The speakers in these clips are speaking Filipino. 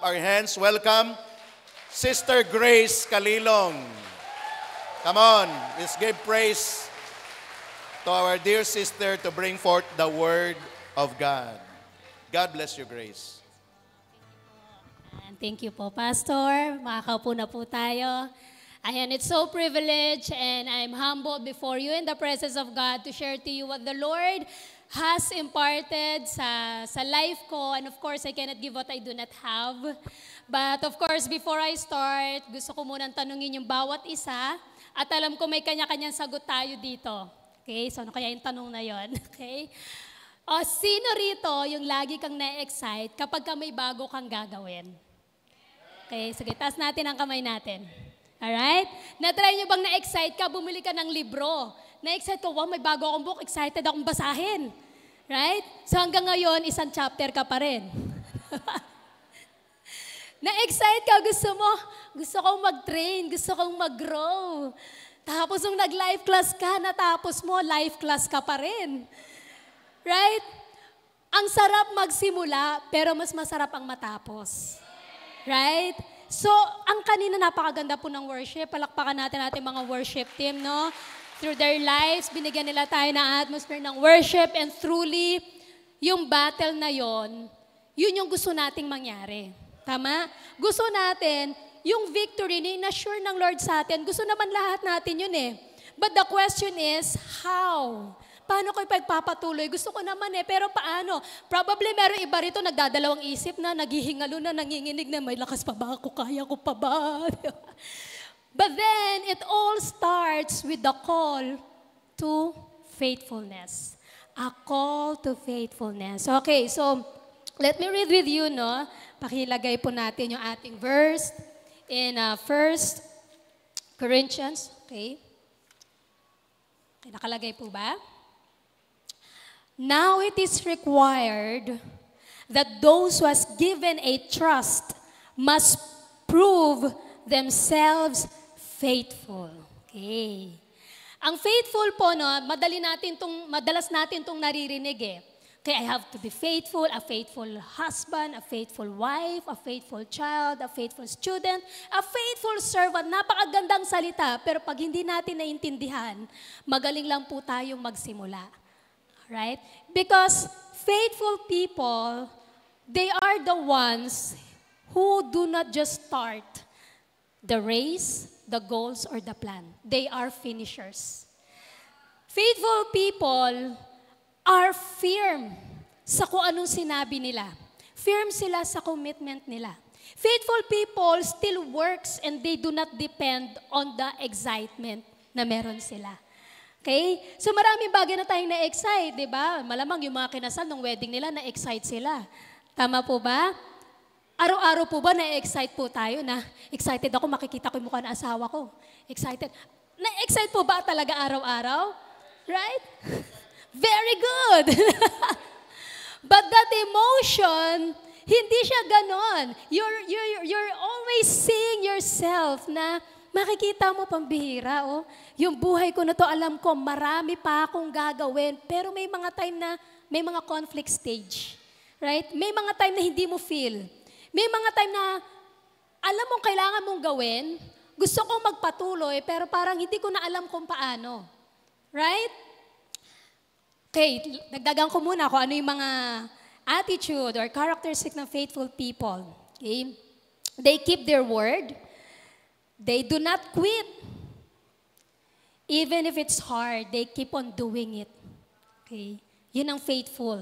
our hands. Welcome, Sister Grace Kalilong. Come on, let's give praise to our dear sister to bring forth the Word of God. God bless you, Grace. Thank you po, Pastor. Makakaupo na po tayo. Ayan, it's so privileged and I'm humbled before you in the presence of God to share to you what the Lord has imparted sa life ko. And of course, I cannot give what I do not have. But of course, before I start, gusto ko munang tanungin yung bawat isa. At alam ko may kanya-kanyang sagot tayo dito. Okay, so ano kaya yung tanong na yon? Okay? O sino rito yung lagi kang na-excite kapag ka may bago kang gagawin? Okay, sige, taas natin ang kamay natin. Alright? Na-try nyo bang na-excite ka, bumili ka ng libro? Na-excite ko, wow, may bago akong book, excited akong basahin. Right? So hanggang ngayon, isang chapter ka pa rin. Na-excite ka, gusto kong mag-train, gusto kong mag-grow. Tapos nung nag-life class ka, natapos mo, life class ka pa rin. Right? Ang sarap magsimula, pero mas masarap ang matapos. Right? So, ang kanina napakaganda po ng worship. Palakpakan natin ating mga worship team, no? Through their lives, binigyan nila tayo ng atmosphere ng worship and truly, yung battle na yon, yun yung gusto nating mangyari. Tama? Gusto natin, yung victory na sure ng Lord sa atin, gusto naman lahat natin yun eh. But the question is, how? Paano ko ipagpapatuloy? Gusto ko naman eh, pero paano? Probably meron iba rito nagdadalawang isip na, naghihingalo na, nanginginig na, may lakas pa ba ako? Kaya ko pa ba? But then, it all starts with the call to faithfulness. A call to faithfulness. Okay, so, let me read with you, no? Pakilagay po natin yung ating verse in 1 Corinthians. Okay. Nakalagay po ba? Now it is required that those who has given a trust must prove themselves faithful. Okay. Ang faithful po, no, madalas natin tong naririnig eh. Okay, I have to be faithful, a faithful husband, a faithful wife, a faithful child, a faithful student, a faithful servant. Napakagandang salita, pero pag hindi natin naiintindihan, magaling lang po tayong magsimula. Right? Because faithful people, they are the ones who do not just start the race, the goals, or the plan. They are finishers. Faithful people are firm sa kung anong sinabi nila. Firm sila sa commitment nila. Faithful people still works and they do not depend on the excitement na meron sila. Okay? So maraming bagay na tayong na-excite, di ba? Malamang yung mga kinasal ng wedding nila, na-excite sila. Tama po ba? Araw-araw po ba na-excite po tayo na excited ako, makikita ko yung mukha ng asawa ko. Excited. Na-excite po ba talaga araw-araw? Right? Very good. But that emotion, hindi siya ganon. You're always seeing yourself na makikita mo pambihira, oh. Yung buhay ko na to, alam ko, marami pa akong gagawin. Pero may mga time na, may mga conflict stage. Right? May mga time na hindi mo feel. May mga time na, alam mong kailangan mong gawin, gusto kong magpatuloy, pero parang hindi ko na alam kung paano. Right? Okay, dagdagan ko muna kung ano yung mga attitude or characteristic ng faithful people. Okay? They keep their word. They do not quit. Even if it's hard, they keep on doing it. Okay? Yun ang faithful.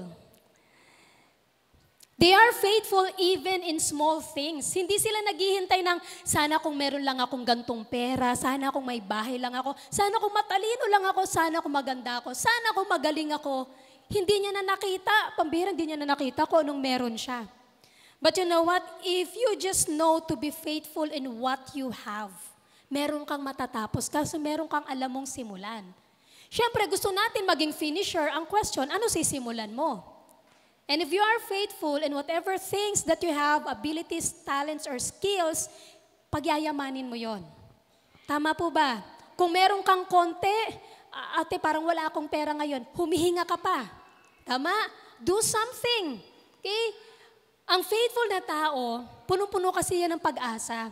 They are faithful even in small things. Hindi sila naghihintay ng, sana kung meron lang akong gantong pera, sana kung may bahay lang ako, sana kung matalino lang ako, sana kung maganda ako, sana kung magaling ako. Hindi niya na nakita, pambihira hindi niya na nakita kung anong meron siya. But you know what? If you just know to be faithful in what you have, meron kang matatapos kasi meron kang alam mong simulan. Siyempre, gusto natin maging finisher. Ang question, ano sisimulan mo? And if you are faithful in whatever things that you have, abilities, talents, or skills, pagyayamanin mo yon. Tama po ba? Kung meron kang konti, ate, parang wala akong pera ngayon, humihinga ka pa. Tama? Do something. Okay? Ang faithful na tao, punong-puno kasi yan ng pag-asa.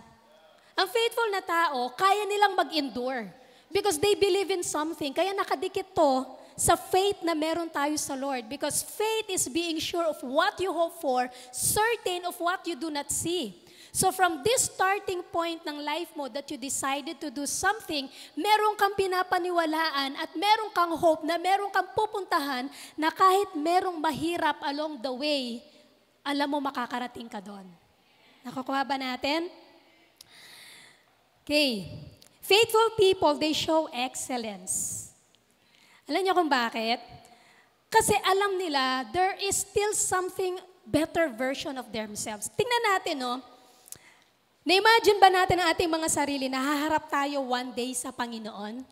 Ang faithful na tao, kaya nilang mag-endure because they believe in something. Kaya nakadikit to sa faith na meron tayo sa Lord. Because faith is being sure of what you hope for, certain of what you do not see. So from this starting point ng life mo that you decided to do something, meron kang pinapaniwalaan at meron kang hope na meron kang pupuntahan na kahit merong mahirap along the way, alam mo makakarating ka doon. Nakukuha ba natin? Okay. Faithful people, they show excellence. Alam niyo kung bakit? Kasi alam nila, there is still something better version of themselves. Tingnan natin, no? Na-imagine ba natin ang ating mga sarili na haharap tayo one day sa Panginoon?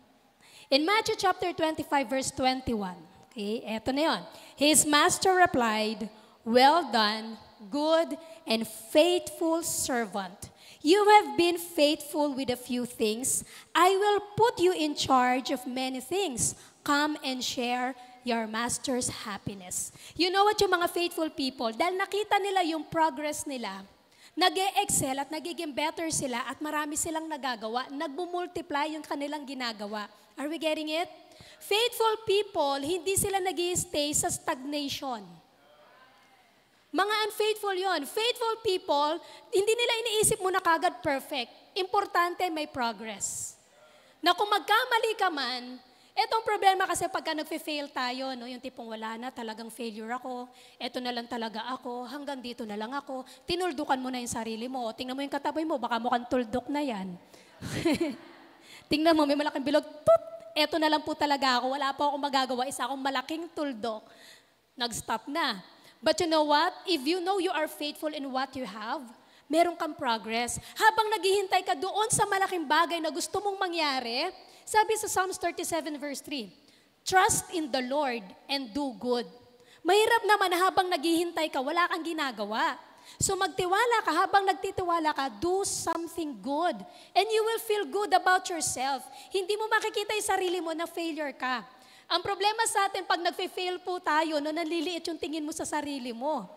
In Matthew chapter 25, verse 21. Okay, eto na yun. His master replied, "Well done, good and faithful servant. You have been faithful with a few things. I will put you in charge of many things. Come and share your master's happiness." You know what, yung mga faithful people, dahil nakita nila yung progress nila, nag-e-excel at nagiging better sila at marami silang nagagawa, nagmumultiply yung kanilang ginagawa. Are we getting it? Faithful people, hindi sila nag-i-stay sa stagnation. Mga unfaithful yon. Faithful people, hindi nila iniisip mo na kagad perfect. Importante may progress. Na kung magkamali ka man, etong problema kasi pagka nagfe-fail tayo, no, yung tipong wala na, talagang failure ako, eto na lang talaga ako, hanggang dito na lang ako, tinuldukan mo na yung sarili mo. Tingnan mo yung katabi mo, baka mukhang tuldok na yan. Tingnan mo, may malaking bilog, tut! Eto na lang po talaga ako, wala po akong magagawa, isa akong malaking tuldok. Nag-stop na. But you know what? If you know you are faithful in what you have, meron kang progress. Habang naghihintay ka doon sa malaking bagay na gusto mong mangyari, sabi sa Psalms 37 verse 3, "Trust in the Lord and do good." Mahirap naman na habang naghihintay ka, wala kang ginagawa. So magtiwala ka, habang nagtitiwala ka, do something good. And you will feel good about yourself. Hindi mo makikita yung sarili mo na failure ka. Ang problema sa atin, pag nagfe-fail po tayo, no, naliliit yung tingin mo sa sarili mo.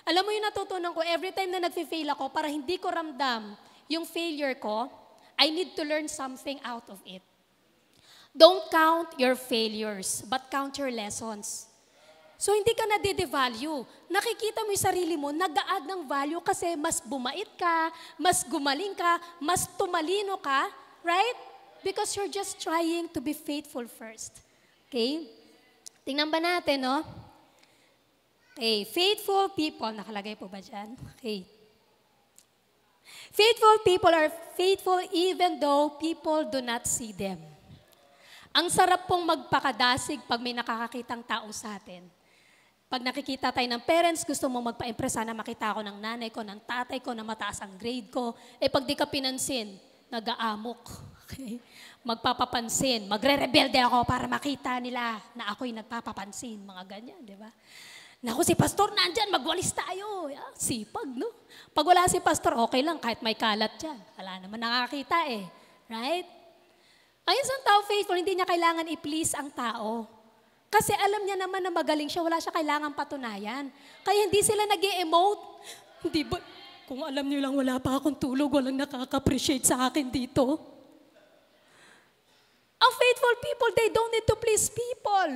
Alam mo yung natutunan ko, every time na nagfe-fail ako, para hindi ko ramdam yung failure ko, I need to learn something out of it. Don't count your failures, but count your lessons. So hindi ka nade-devalue. Nakikita mo yung sarili mo, nag-a-add ng value kasi mas bumait ka, mas gumaling ka, mas tumalino ka, right? Because you're just trying to be faithful first. Okay? Tingnan ba natin, no? Okay, faithful people, nakalagay po ba dyan? Okay. Faithful people are faithful even though people do not see them. Ang sarap pong magpakadasig pag may nakakakitang tao sa atin. Pag nakikita tayo ng parents, gusto mo magpa-impresa na makita ako ng nanay ko, ng tatay ko, na mataas ang grade ko. Eh pag di ka pinansin, nag-aamok. Okay? Magpapapansin. Magre-rebelde ako para makita nila na ako'y nagpapapansin. Mga ganyan, di ba? Naku, si pastor nandyan, magwalis tayo. Sipag, no? Pag wala si pastor, okay lang, kahit may kalat dyan. Wala naman nakakita eh. Right? Ang isang tao faithful, hindi niya kailangan i-please ang tao. Kasi alam niya naman na magaling siya, wala siya kailangan patunayan. Kaya hindi sila nag-e-emote. Hindi ba, kung alam niyo lang wala pa akong tulog, walang nakaka-appreciate sa akin dito. Ang faithful people, they don't need to please people.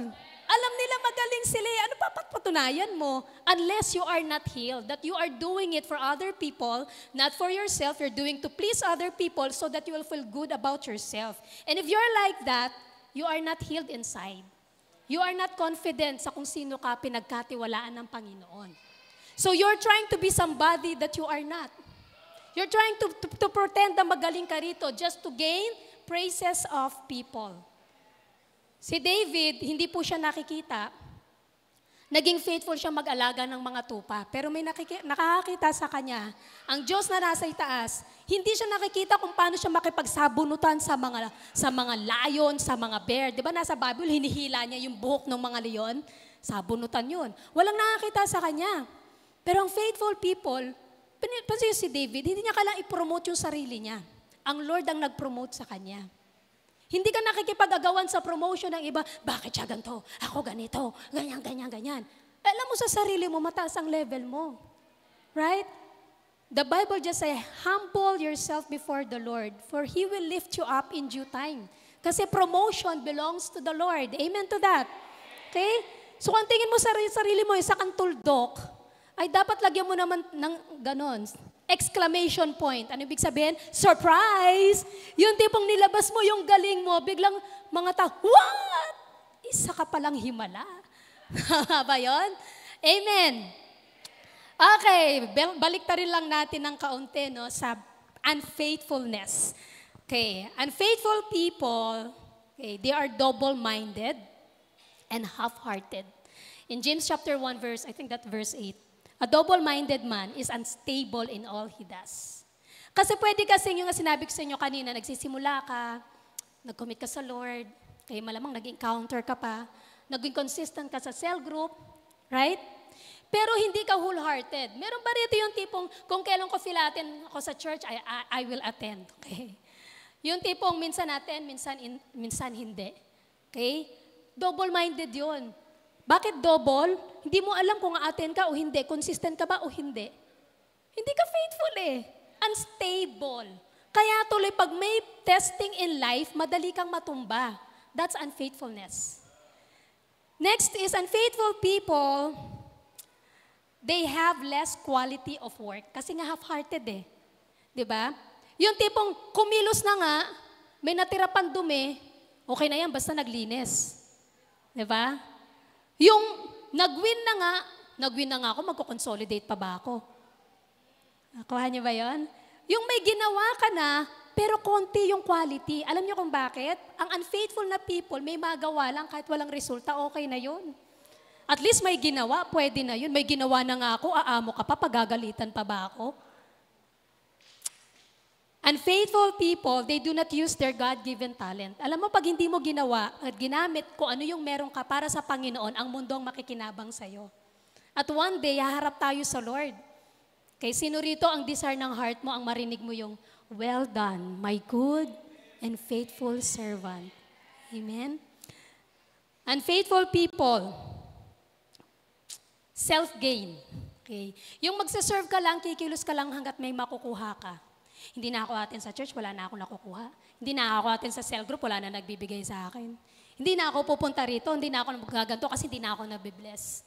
Alam nila magaling sila. Ano pa patunayan mo? Unless you are not healed. That you are doing it for other people, not for yourself. You're doing to please other people so that you will feel good about yourself. And if you're like that, you are not healed inside. You are not confident sa kung sino ka pinagkatiwalaan ng Panginoon. So you're trying to be somebody that you are not. You're trying to pretend na magaling ka rito just to gain praises of people. Si David, hindi po siya nakikita. Naging faithful siya mag-alaga ng mga tupa. Pero may nakakakita sa kanya, ang Diyos na nasa itaas, hindi siya nakikita kung paano siya makipagsabunutan sa mga lion, sa mga bear. Di ba nasa Bible, hinihila niya yung buhok ng mga leon? Sabunutan yun. Walang nakakita sa kanya. Pero ang faithful people, pansin si David, hindi niya kailangang i-promote yung sarili niya. Ang Lord ang nag-promote sa kanya. Hindi ka nakikipag-agawan sa promotion ng iba, bakit siya ganito? Ako ganito, ganyan, ganyan, ganyan. Alam mo sa sarili mo, mataas ang level mo. Right? The Bible just say, humble yourself before the Lord, for He will lift you up in due time. Kasi promotion belongs to the Lord. Amen to that. Okay? So kung tingin mo sa sarili mo, isa kang tuldok, ay dapat lagyan mo naman ng ganon. Exclamation point. Ano ibig sabihin? Surprise! Yung tipong nilabas mo yung galing mo, biglang mga tao, what? Isa ka palang himala. Ba yun? Amen. Okay, balik ta rin lang natin ng kaunti no, sa unfaithfulness. Okay, unfaithful people, okay, they are double-minded and half-hearted. In James chapter 1 verse, I think that verse 8, a double-minded man is unstable in all he does. Kasi pwede kasing yung sinabi ko sa inyo kanina, nagsisimula ka, nag-commit ka sa Lord, kaya malamang nag-encounter ka pa, naging consistent ka sa cell group, right? Pero hindi ka wholehearted. Meron ba rito yung tipong, kung kailan ko feel attend ako sa church, I will attend. Okay? Yung tipong minsan attend, minsan hindi. Okay? Double-minded yun. Bakit double? Hindi mo alam kung attend ka o hindi. Consistent ka ba o hindi. Hindi ka faithful eh. Unstable. Kaya tuloy pag may testing in life, madali kang matumba. That's unfaithfulness. Next is unfaithful people, they have less quality of work. Kasi nga half-hearted eh. Diba? Yung tipong kumilos na nga, may natira pang dumi, okay na yan, basta naglinis. Diba? Yung nag-win na nga ako, magko-consolidate pa ba ako? Nakuha niyo ba yun? Yung may ginawa ka na, pero konti yung quality. Alam niyo kung bakit? Ang unfaithful na people, may magawa lang kahit walang resulta, okay na yun. At least may ginawa, pwede na yun. May ginawa na nga ako, aamo ka pa, pagagalitan pa ba ako? Unfaithful people, they do not use their God-given talent. Alam mo, pag hindi mo ginawa at ginamit kung ano yung meron ka para sa Panginoon, ang mundo ang makikinabang sa'yo. At one day, haharap tayo sa Lord. Kay sino rito ang desire ng heart mo, ang marinig mo yung, well done, my good and faithful servant. Amen? Unfaithful people, self-gain. Okay. Yung magsaserve ka lang, kikilos ka lang hanggat may makukuha ka. Hindi na ako atin sa church, wala na ako nakukuha. Hindi na ako atin sa cell group, wala na nagbibigay sa akin. Hindi na ako pupunta rito, hindi na ako magaganto kasi hindi na ako nabibless.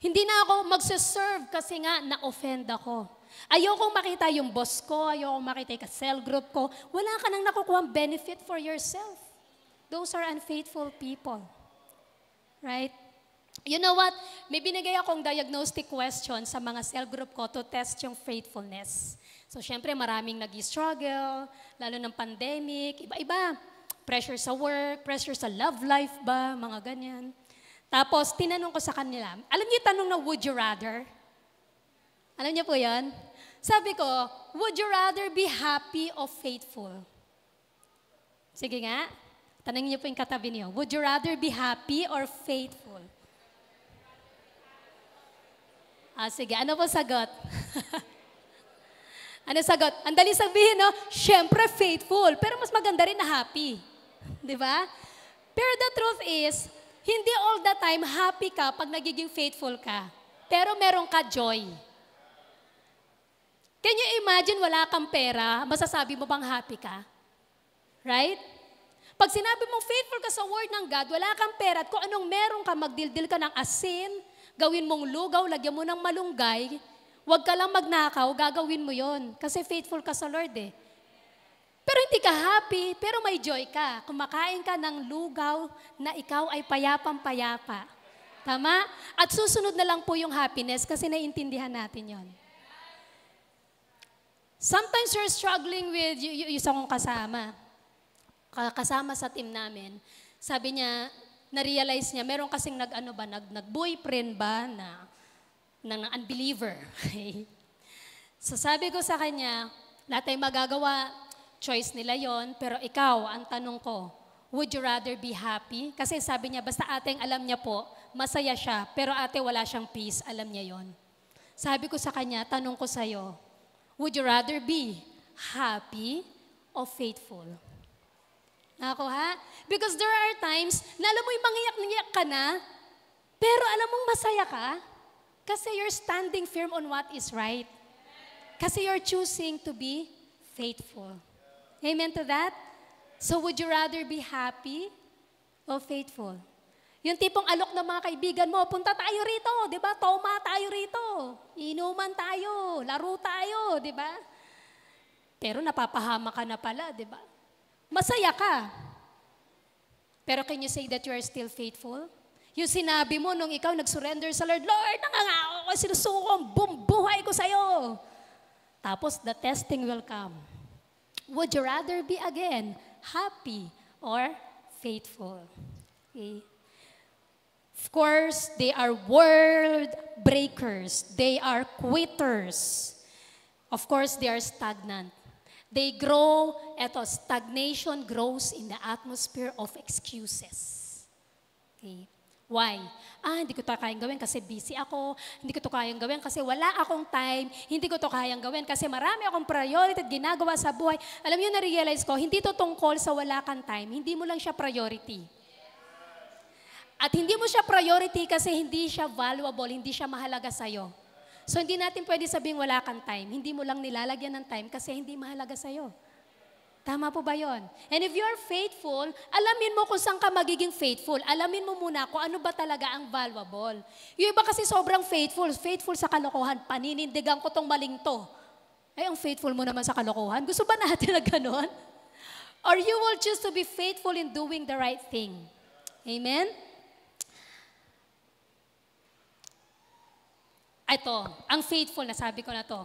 Hindi na ako magsaserve kasi nga na-offend ako. Ayokong makita yung boss ko, ayokong makita yung cell group ko. Wala ka nang nakukuha benefit for yourself. Those are unfaithful people. Right? You know what? May binigay akong diagnostic question sa mga cell group ko to test yung faithfulness. So, syempre, maraming nag-struggle, lalo ng pandemic, iba-iba. Pressure sa work, pressure sa love life ba, mga ganyan. Tapos, tinanong ko sa kanila, alam niyo yung tanong na would you rather? Alam niyo po yan? Sabi ko, would you rather be happy or faithful? Sige nga, tanongin niyo po yung katabi niyo. Would you rather be happy or faithful? Sige, ano po sagot? Ano sagot? Ang dali sabihin, no? Siyempre, faithful. Pero mas maganda rin na happy. Di ba? Pero the truth is, hindi all the time happy ka pag nagiging faithful ka. Pero meron ka joy. Can you imagine wala kang pera, masasabi mo bang happy ka? Right? Pag sinabi mong faithful ka sa word ng God, wala kang pera at kung anong meron ka, magdildil ka ng asin, gawin mong lugaw, lagyan mo ng malunggay, huwag ka lang magnakaw, gagawin mo yon kasi faithful ka sa Lord eh. Pero hindi ka happy, pero may joy ka. Kumakain ka ng lugaw na ikaw ay payapang-payapa. Tama? At susunod na lang po yung happiness kasi naiintindihan natin yon. Sometimes you're struggling with yung isa kong kasama sa team namin. Sabi niya, na-realize niya, meron kasing nag-boyfriend ba na unbeliever. Okay? So sabi ko sa kanya, lahat ay magagawa, choice nila yon, pero ikaw, ang tanong ko, would you rather be happy? Kasi sabi niya, basta ating alam niya po, masaya siya, pero ate wala siyang peace, alam niya yon. Sabi ko sa kanya, tanong ko sa'yo, would you rather be happy or faithful? Ako ha? Because there are times na alam mo yung mangiyak-niyak ka na, pero alam mong masaya ka kasi you're standing firm on what is right. Kasi you're choosing to be faithful. Amen to that? So would you rather be happy o faithful? Yung tipong alok ng mga kaibigan mo, punta tayo rito, di ba? Toma tayo rito. Inuman tayo, laro tayo, di ba? Pero napapahama ka na pala, di ba? Masaya ka. Pero can you say that you are still faithful? Yung sinabi mo nung ikaw nag-surrender sa Lord, Lord, nangangako ko, sinusuko ang buong buhay ko sa'yo. Tapos the testing will come. Would you rather be again happy or faithful? Okay. Of course, they are world breakers. They are quitters. Of course, they are stagnant. They grow, stagnation grows in the atmosphere of excuses. Okay. Why? Hindi ko ito kayang gawin kasi busy ako. Hindi ko ito kayang gawin kasi wala akong time. Hindi ko ito kayang gawin kasi marami akong priority at ginagawa sa buhay. Alam niyo, na-realize ko, hindi ito tungkol sa wala kang time. Hindi mo lang siya priority. At hindi mo siya priority kasi hindi siya valuable, hindi siya mahalaga sa'yo. So hindi natin pwede sabing wala kang time. Hindi mo lang nilalagyan ng time kasi hindi mahalaga sa'yo. Tama po ba yon? And if you're faithful, alamin mo kung saan ka magiging faithful. Alamin mo muna kung ano ba talaga ang valuable. Yung iba kasi sobrang faithful sa kalokohan. Paninindigan ko tong maling to. Ay, ang faithful mo naman sa kalokohan. Gusto ba natin na gano'n? Or you will choose to be faithful in doing the right thing. Amen? Ito, ang faithful, nasabi ko na to.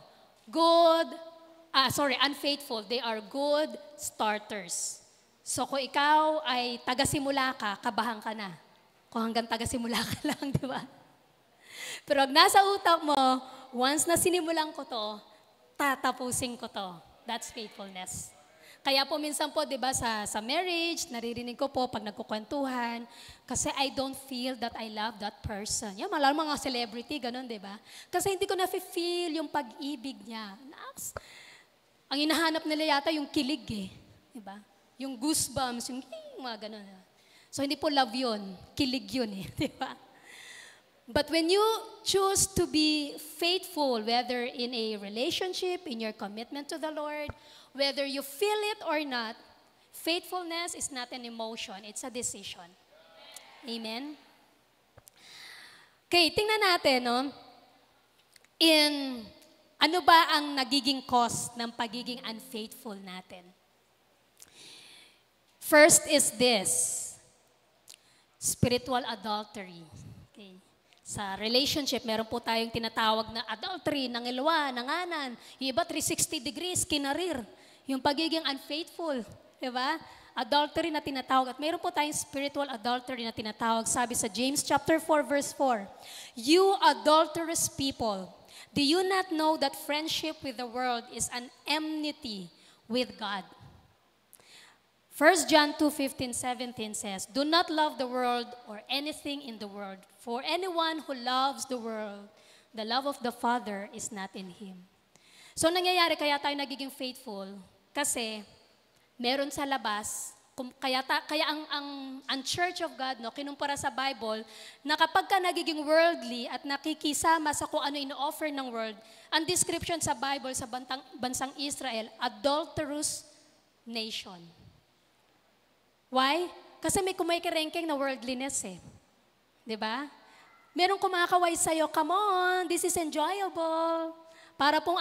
Unfaithful, they are good starters. So kung ikaw ay taga-simula ka, kabahan ka na. Kung hanggang taga-simula ka lang, di ba? Pero pag nasa utak mo, once na sinimulan ko to, tatapusin ko to. That's faithfulness. Kaya po minsan po, di ba, sa marriage, naririnig ko po pag nagkukwentuhan, kasi I don't feel that I love that person. Yan, mga celebrity, ganun, di ba? Kasi hindi ko na-feel yung pag-ibig niya. Ang hinahanap nila yata yung kilig eh. Di ba? Yung goosebumps, yung mga ganun. So hindi po love yun, kilig yun eh. Di ba? But when you choose to be faithful, whether in a relationship, in your commitment to the Lord, whether you feel it or not, faithfulness is not an emotion, it's a decision. Amen? Okay, tingnan natin, no? Ano ba ang nagiging cause ng pagiging unfaithful natin? First is this, spiritual adultery. Okay. Sa relationship, meron po tayong tinatawag na adultery, nangilwa, nanganan. Yung iba, 360 degrees, kinarir. Yung pagiging unfaithful. Diba? Adultery na tinatawag. At meron po tayong spiritual adultery na tinatawag. Sabi sa James chapter 4, verse 4, You adulterous people, do you not know that friendship with the world is an enmity with God? 1 John 2:15, 17 says, Do not love the world or anything in the world. For anyone who loves the world, the love of the Father is not in him. So nangyayari kaya tayo nagiging faithful kasi meron sa labas, kaya ang Church of God, no, kinumpara sa Bible, na kapag ka nagiging worldly at nakikisama sa kung ano ino-offer ng world, ang description sa Bible sa bansang Israel, adulterous nation. Why? Kasi may kumakirenkeng na worldliness eh. Diba? Merong kumakaway sa'yo, come on, this is enjoyable. Para po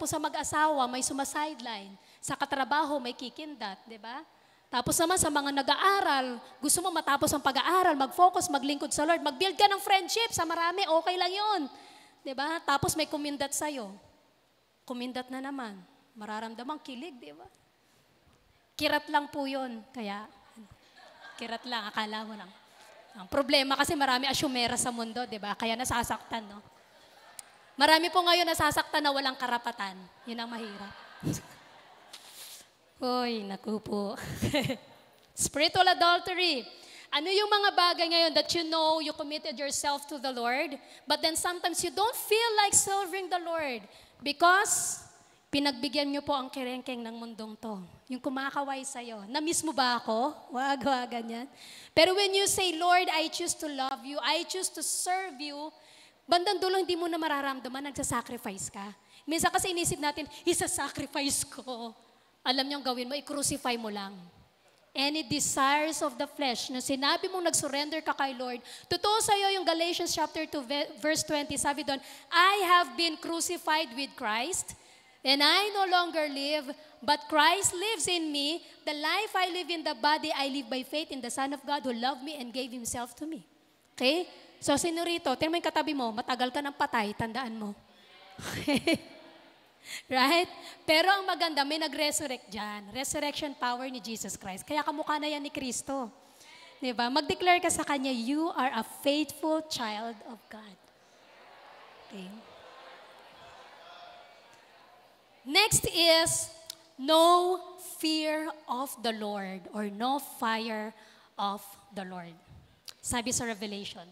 sa mag-asawa, may sumasideline. Sa katrabaho, may kikindat, diba? Tapos naman sa mga nag-aaral, gusto mo matapos ang pag-aaral, mag-focus, maglingkod sa Lord, mag-build ka ng friendship, sa marami, okay lang yun. Diba? Tapos may kumindat sa'yo. Kumindat na naman. Mararamdamang kilig, diba? Kirat lang po yun. Kaya, kirat lang, akala mo lang. Ang problema kasi marami asyumera sa mundo, di ba? Kaya nasasaktan, no? Marami po ngayon nasasaktan na walang karapatan. Yun ang mahirap. Hoy, naku po. Spiritual adultery. Ano yung mga bagay ngayon that you know you committed yourself to the Lord, but then sometimes you don't feel like serving the Lord because pinagbigyan niyo po ang kirengkeng ng mundong to. Yung kumakaway sa'yo. Na-miss mo ba ako? Wag, ganyan. Pero when you say, Lord, I choose to love you, I choose to serve you, bandang dulo hindi mo na mararamdaman, nagsasacrifice ka. Minsan kasi inisip natin, isa-sacrifice ko. Alam niyong gawin mo, i-crucify mo lang. Any desires of the flesh, na sinabi mong nag-surrender ka kay Lord, totoo sa'yo yung Galatians chapter 2, verse 20, sabi doon, I have been crucified with Christ, and I no longer live, but Christ lives in me. The life I live in the body, I live by faith in the Son of God who loved me and gave Himself to me. Okay? So, sinurito, tingnan mo yung katabi mo, matagal ka ng patay, tandaan mo. Okay? Right? Pero ang maganda, may nag-resurrect dyan. Resurrection power ni Jesus Christ. Kaya kamukha na yan ni Kristo. Diba? Mag-declare ka sa Kanya, you are a faithful child of God. Okay? Next is, no fear of the Lord or no fire of the Lord. Sabi sa Revelation,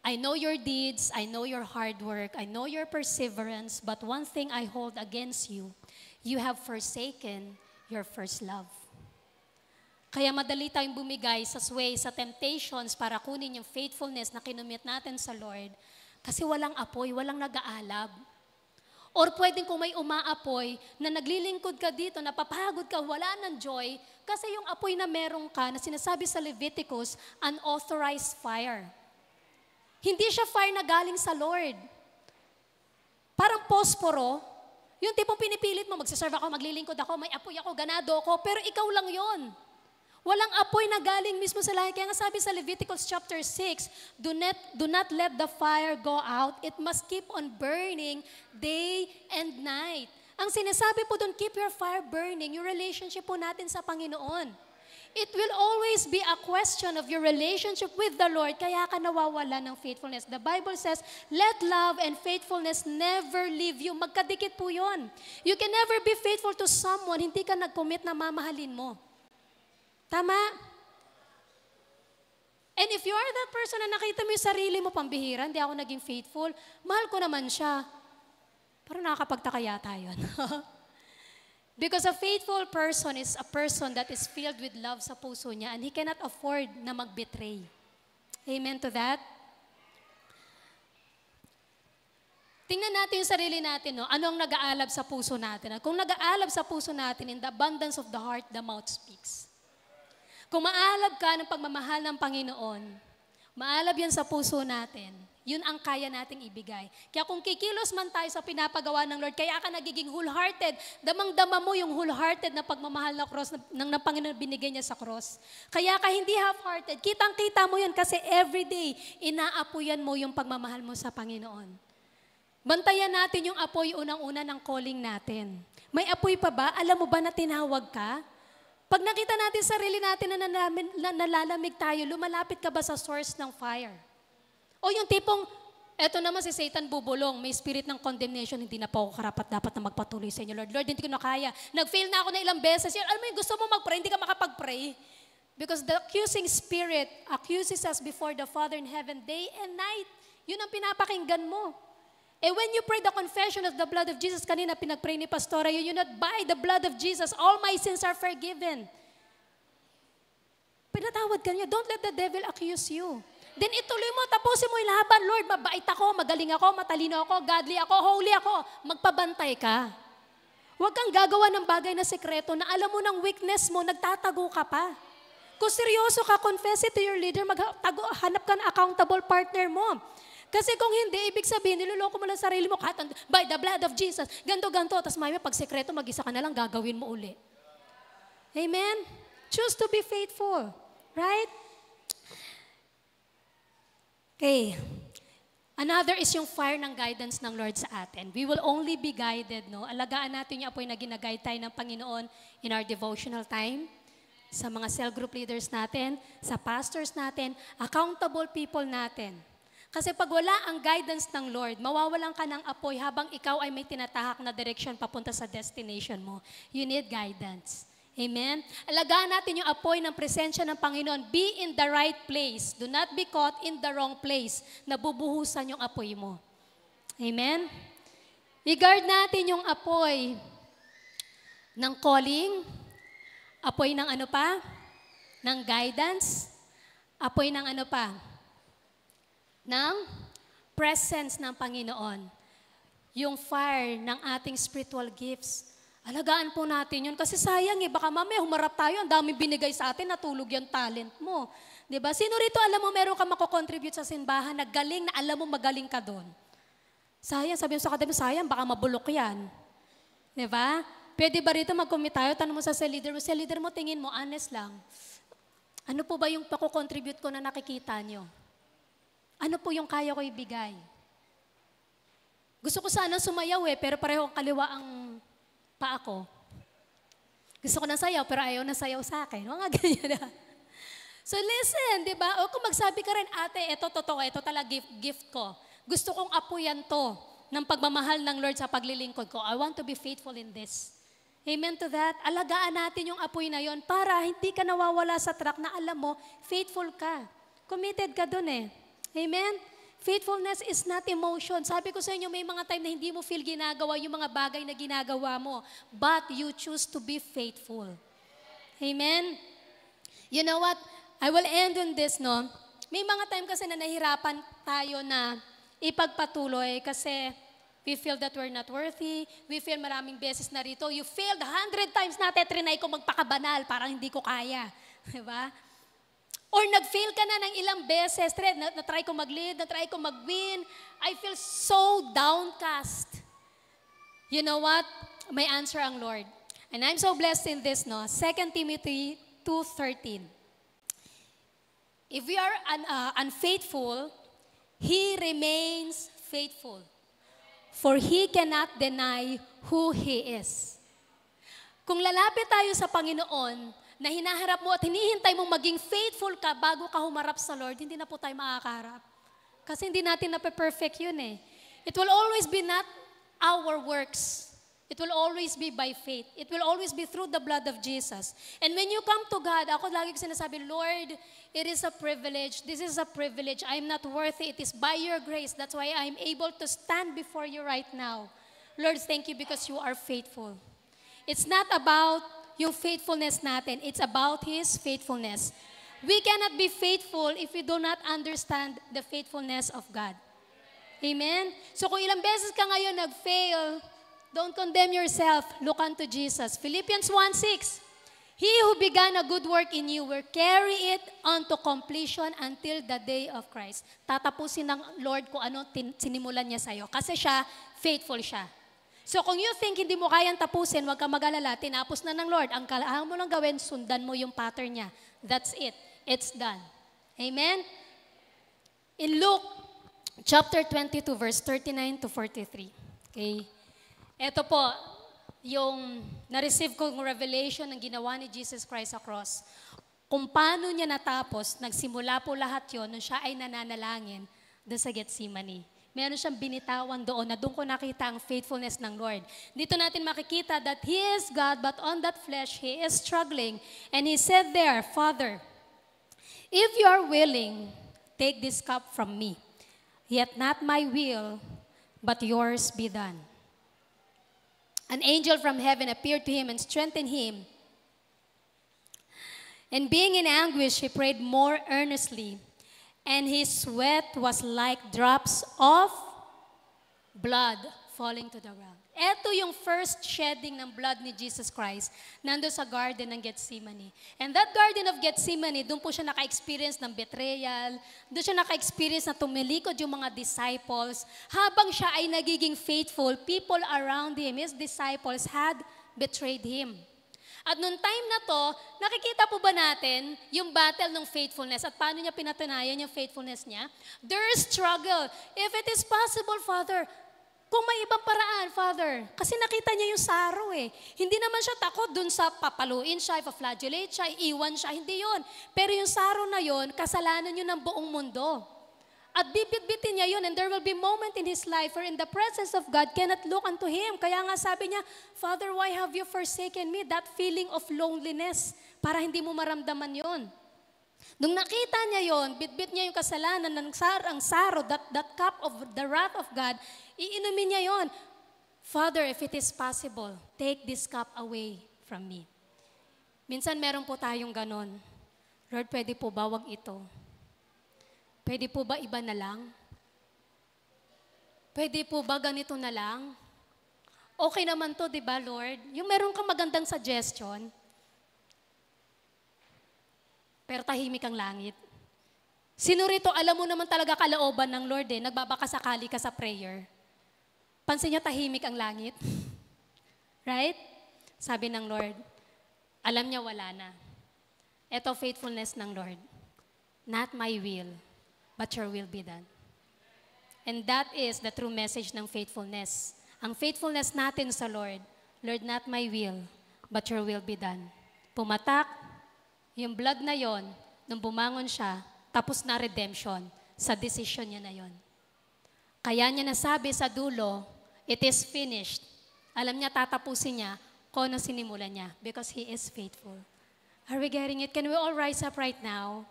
I know your deeds, I know your hard work, I know your perseverance, but one thing I hold against you, you have forsaken your first love. Kaya madali tayong bumigay sa sway, sa temptations para kunin yung faithfulness na kinumit natin sa Lord kasi walang apoy, walang nag-aalab. Or pwedeng kung may umaapoy na naglilingkod ka dito, napapagod ka, wala ng joy, kasi yung apoy na meron ka, na sinasabi sa Leviticus, unauthorized fire. Hindi siya fire na galing sa Lord. Parang posporo, yung tipong pinipilit mo, magsaserve ako, maglilingkod ako, may apoy ako, ganado ako, pero ikaw lang yon. Walang apoy na galing mismo sa langit. Kaya nga sabi sa Leviticus chapter 6, do not let the fire go out. It must keep on burning day and night. Ang sinasabi po doon, keep your fire burning, yung relationship po natin sa Panginoon. It will always be a question of your relationship with the Lord, kaya ka nawawala ng faithfulness. The Bible says, let love and faithfulness never leave you. Magkadikit po yun. You can never be faithful to someone, hindi ka nag-commit na mamahalin mo. Tama? And if you are that person na nakita mo yung sarili mo, pambihira, hindi ako naging faithful, mahal ko naman siya. Parang nakakapagtaka yata yun. Because a faithful person is a person that is filled with love sa puso niya and he cannot afford na mag-betray. Amen to that? Tingnan natin yung sarili natin, no? Ano ang nag-aalab sa puso natin? At kung nag-aalab sa puso natin, in the abundance of the heart, the mouth speaks. Kung maalab ka ng pagmamahal ng Panginoon, maalab yan sa puso natin, yun ang kaya nating ibigay. Kaya kung kikilos man tayo sa pinapagawa ng Lord, kaya ka nagiging wholehearted, damang-dama mo yung wholehearted na pagmamahal na cross ng Panginoon binigay niya sa cross. Kaya ka hindi half-hearted, kitang-kita mo yun kasi everyday, inaapuyan mo yung pagmamahal mo sa Panginoon. Bantayan natin yung apoy unang-una ng calling natin. May apoy pa ba? Alam mo ba na tinawag ka? Pag nakita natin sarili natin na nalalamig tayo, lumalapit ka ba sa source ng fire? O yung tipong, eto naman si Satan bubulong, may spirit ng condemnation, hindi na po ako karapat-dapat na magpatuloy sa inyo, Lord. Lord, hindi ko na kaya. Nag-fail na ako na ilang beses. Alam mo yung gusto mo mag-pray, hindi ka makapag-pray. Because the accusing spirit accuses us before the Father in heaven day and night. Yun ang pinapakinggan mo. And when you pray the confession of the blood of Jesus, kanina pinag-pray ni Pastora, you not by the blood of Jesus, all my sins are forgiven. Pinatawad ka niya, don't let the devil accuse you. Then ituloy mo, tapusin mo yung laban, Lord, mabait ako, magaling ako, matalino ako, godly ako, holy ako, magpabantay ka. Huwag kang gagawa ng bagay na sekreto na alam mo ng weakness mo, nagtatago ka pa. Kung seryoso ka, confess it to your leader, hanap ka ng accountable partner mo. Kasi kung hindi, ibig sabihin, niloloko mo lang sarili mo, by the blood of Jesus, ganto-ganto, tapos may pag sekreto, mag-isa ka na lang, gagawin mo uli. Amen? Choose to be faithful. Right? Okay. Another is yung fire ng guidance ng Lord sa atin. We will only be guided, no? Alagaan natin yung apoy na ginaguide tayo ng Panginoon in our devotional time, sa mga cell group leaders natin, sa pastors natin, accountable people natin. Kasi pag wala ang guidance ng Lord, mawawalan ka ng apoy habang ikaw ay may tinatahak na direction papunta sa destination mo. You need guidance. Amen? Alagaan natin yung apoy ng presensya ng Panginoon. Be in the right place. Do not be caught in the wrong place. Nabubuhusan yung apoy mo. Amen? I-guard natin yung apoy ng calling, apoy ng ano pa? Ng guidance, apoy ng ano pa? Ng presence ng Panginoon. yung fire ng ating spiritual gifts. Alagaan po natin yun. Kasi sayang baka mamaya humarap tayo, ang daming binigay sa atin, natulog yung talent mo. Diba? Sino rito alam mo meron ka mako-contribute sa simbahan na galing na alam mo magaling ka doon? Sayang, sabi mo sa kadami, sayang, baka mabulok yan. Diba? Pwede ba rito mag-commit tayo? Tanong mo sa leader mo, tingin mo, honest lang. Ano po ba yung pako-contribute ko na nakikita nyo? Ano po yung kaya ko ibigay? Gusto ko sana sumayaw pero pareho kaliwa ang pa ako. Gusto ko na sayaw, pero ayaw na sayaw sa akin. Mga ganyan na. So listen, di ba? O kung magsabi ka rin, ate, ito totoo, ito talaga gift ko. Gusto kong apuyan to ng pagmamahal ng Lord sa paglilingkod ko. I want to be faithful in this. Amen to that. Alagaan natin yung apoy na yon para hindi ka nawawala sa track na alam mo, faithful ka. Committed ka dun Amen? Faithfulness is not emotion. Sabi ko sa inyo, may mga time na hindi mo feel ginagawa yung mga bagay na ginagawa mo. But you choose to be faithful. Amen? You know what? I will end on this, no? May mga time kasi na nahirapan tayo na ipagpatuloy kasi we feel that we're not worthy. We feel maraming beses na rito. You failed 100 times natin, trinay ko magpakabanal, parang hindi ko kaya. Diba? Or nag-fail ka na ng ilang beses, na-try ko mag-lead, na-try ko mag-win. I feel so downcast. You know what? May answer ang Lord. And I'm so blessed in this, no? 2 Timothy 2:13. If we are unfaithful, He remains faithful. For He cannot deny who He is. Kung lalapit tayo sa Panginoon, na hinaharap mo at hinihintay mong maging faithful ka bago ka humarap sa Lord, hindi na po tayo makakaharap. Kasi hindi natin na-perfect yun It will always be not our works. It will always be by faith. It will always be through the blood of Jesus. And when you come to God, ako lagi ko sinasabi, Lord, it is a privilege. This is a privilege. I'm not worthy. It is by your grace. That's why I'm able to stand before you right now. Lord, thank you because you are faithful. It's not about yung faithfulness natin. It's about His faithfulness. We cannot be faithful if we do not understand the faithfulness of God. Amen? So kung ilang beses ka ngayon nag-fail, don't condemn yourself. Look unto Jesus. Philippians 1:6. He who began a good work in you will carry it unto completion until the day of Christ. Tatapusin ng Lord kung ano sinimulan niya sa'yo. Kasi siya, faithful siya. So kung you think hindi mo kayang tapusin, huwag ka mag-alala, tinapos na ng Lord. Ang kailangan mo lang gawin, sundan mo yung pattern niya. That's it. It's done. Amen? In Luke chapter 22, verse 39 to 43. Okay? Ito po, yung na-receive kong revelation ng ginawa ni Jesus Christ sa cross. Kung paano niya natapos, nagsimula po lahat yon nung siya ay nananalangin doon sa Gethsemane. Meron siyang binitawan doon na doon ko nakita ang faithfulness ng Lord. Dito natin makikita that He is God, but on that flesh, He is struggling. And He said there, Father, if you are willing, take this cup from me. Yet not my will, but yours be done. An angel from heaven appeared to him and strengthened him. And being in anguish, he prayed more earnestly. And his sweat was like drops of blood falling to the ground. Ito yung first shedding ng blood ni Jesus Christ nando sa garden ng Gethsemane. And that garden of Gethsemane, doon po siya naka-experience ng betrayal, doon siya naka-experience na tumilikod yung mga disciples. Habang siya ay nagiging faithful, people around him, his disciples, had betrayed him. At noong time na to, nakikita po ba natin yung battle ng faithfulness at paano niya pinatunayan yung faithfulness niya? There's struggle. If it is possible, Father, kung may ibang paraan, Father, kasi nakita niya yung sorrow Hindi naman siya takot dun sa papaluin siya, ipa-flagellate siya, iiwan siya, hindi yon. Pero yung sorrow na yon, kasalanan yun ng buong mundo. At bibit-bitin niya yun, and there will be moment in his life where in the presence of God cannot look unto him. Kaya nga sabi niya, Father, why have you forsaken me? That feeling of loneliness, para hindi mo maramdaman yon. Nung nakita niya yon, bit-bit niya yung kasalanan ng ang saro, that cup of the wrath of God, iinumin niya yon. Father, if it is possible, take this cup away from me. Minsan meron po tayong ganon. Lord, pwede po bawag ito. Pwede po ba iba na lang? Pwede po ba ganito na lang? Okay naman to, di ba, Lord? Yung meron kang magandang suggestion, pero tahimik ang langit. Sino rito, alam mo naman talaga kalooban ng Lord nagbabakasakali ka sa prayer. Pansin niyo, tahimik ang langit. Right? Sabi ng Lord, alam niya wala na. Ito faithfulness ng Lord. Not my will, but your will be done. And that is the true message ng faithfulness. Ang faithfulness natin sa Lord, Lord, not my will, but your will be done. Pumatak, yung blood na yon, nung bumangon siya, tapos na redemption sa decision niya na yon. Kaya niya nasabi sa dulo, it is finished. Alam niya, tatapusin niya kung ano sinimulan niya because He is faithful. Are we getting it? Can we all rise up right now?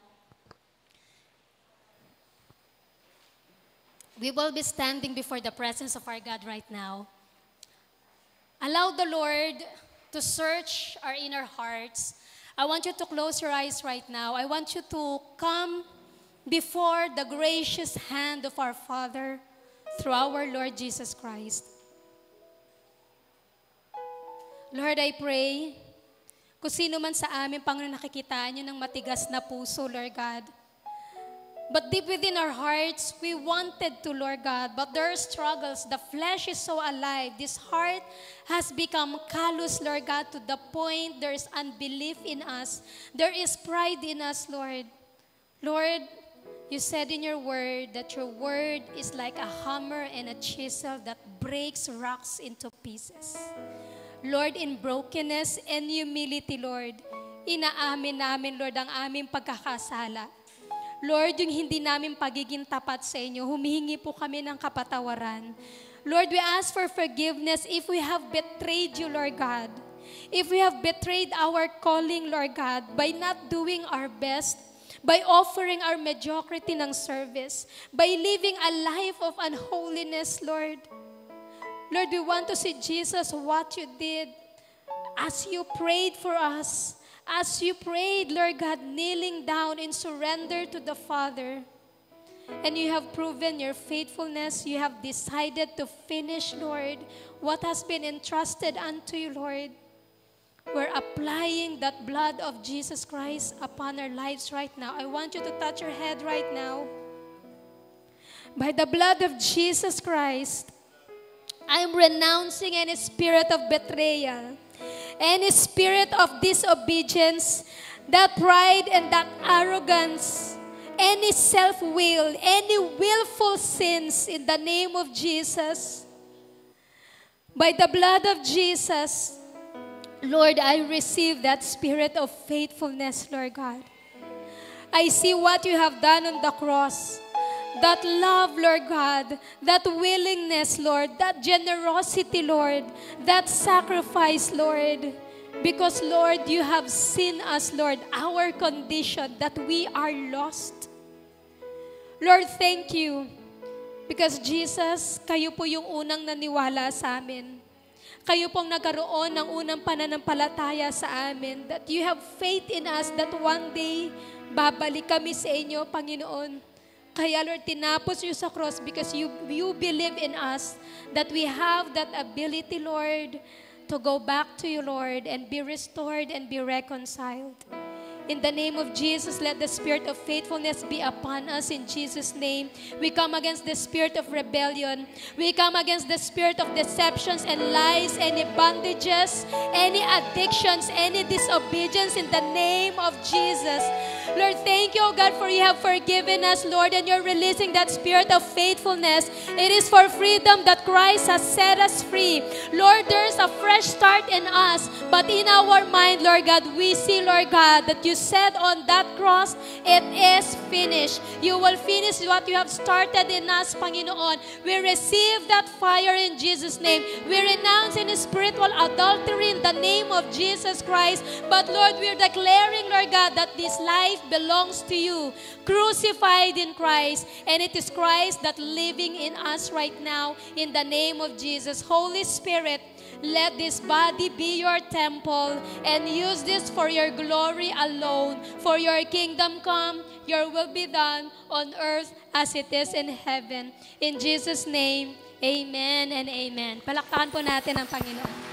We will be standing before the presence of our God right now. Allow the Lord to search our inner hearts. I want you to close your eyes right now. I want you to come before the gracious hand of our Father through our Lord Jesus Christ. Lord, I pray, kung sino man sa amin, Panginoon, nakikitaan niyo ng matigas na puso, Lord God. But deep within our hearts, we wanted to, Lord God, but there are struggles. The flesh is so alive. This heart has become callous, Lord God, to the point there is unbelief in us. There is pride in us, Lord. Lord, you said in your word that your word is like a hammer and a chisel that breaks rocks into pieces. Lord, in brokenness and humility, Lord, inaamin namin, Lord, ang aming pagkakasala. Lord, yung hindi namin pagiging tapat sa inyo, humihingi po kami ng kapatawaran. Lord, we ask for forgiveness if we have betrayed you, Lord God. If we have betrayed our calling, Lord God, by not doing our best, by offering our mediocrity ng service, by living a life of unholiness, Lord. Lord, we want to see, Jesus, what you did as you prayed for us. As you prayed, Lord God, kneeling down in surrender to the Father. And you have proven your faithfulness. You have decided to finish, Lord, what has been entrusted unto you, Lord. We're applying that blood of Jesus Christ upon our lives right now. I want you to touch your head right now. By the blood of Jesus Christ, I'm renouncing any spirit of betrayal, any spirit of disobedience, that pride and that arrogance, any self-will, any willful sins in the name of Jesus. By the blood of Jesus, Lord, I receive that spirit of faithfulness, Lord God. I see what you have done on the cross. That love, Lord God, that willingness, Lord, that generosity, Lord, that sacrifice, Lord. Because, Lord, you have seen us, Lord, our condition, that we are lost. Lord, thank you. Because, Jesus, kayo po yung unang naniwala sa amin. Kayo pong nagkaroon ng unang pananampalataya sa amin. That you have faith in us that one day, babalik kami sa inyo, Panginoon. Kaya, Lord, tinapos you sa cross because you believe in us that we have that ability, Lord, to go back to you, Lord, and be restored and be reconciled. In the name of Jesus, let the spirit of faithfulness be upon us in Jesus' name. We come against the spirit of rebellion. We come against the spirit of deceptions and lies, any bondages, any addictions, any disobedience in the name of Jesus. Lord, thank you, oh God, for you have forgiven us, Lord, and you're releasing that spirit of faithfulness. It is for freedom that Christ has set us free. Lord, there's a fresh start in us, but in our mind, Lord God, we see, Lord God, that you said on that cross, it is finished. You will finish what you have started in us, Panginoon. We receive that fire in Jesus' name. We renounce any spiritual adultery in the name of Jesus Christ. But Lord, we're declaring, Lord God, that this life belongs to you, crucified in Christ, and it is Christ that living in us right now in the name of Jesus. Holy Spirit, let this body be your temple and use this for your glory alone. For your kingdom come, your will be done on earth as it is in heaven. In Jesus' name, Amen and amen. Palakpakan po natin ang Panginoon.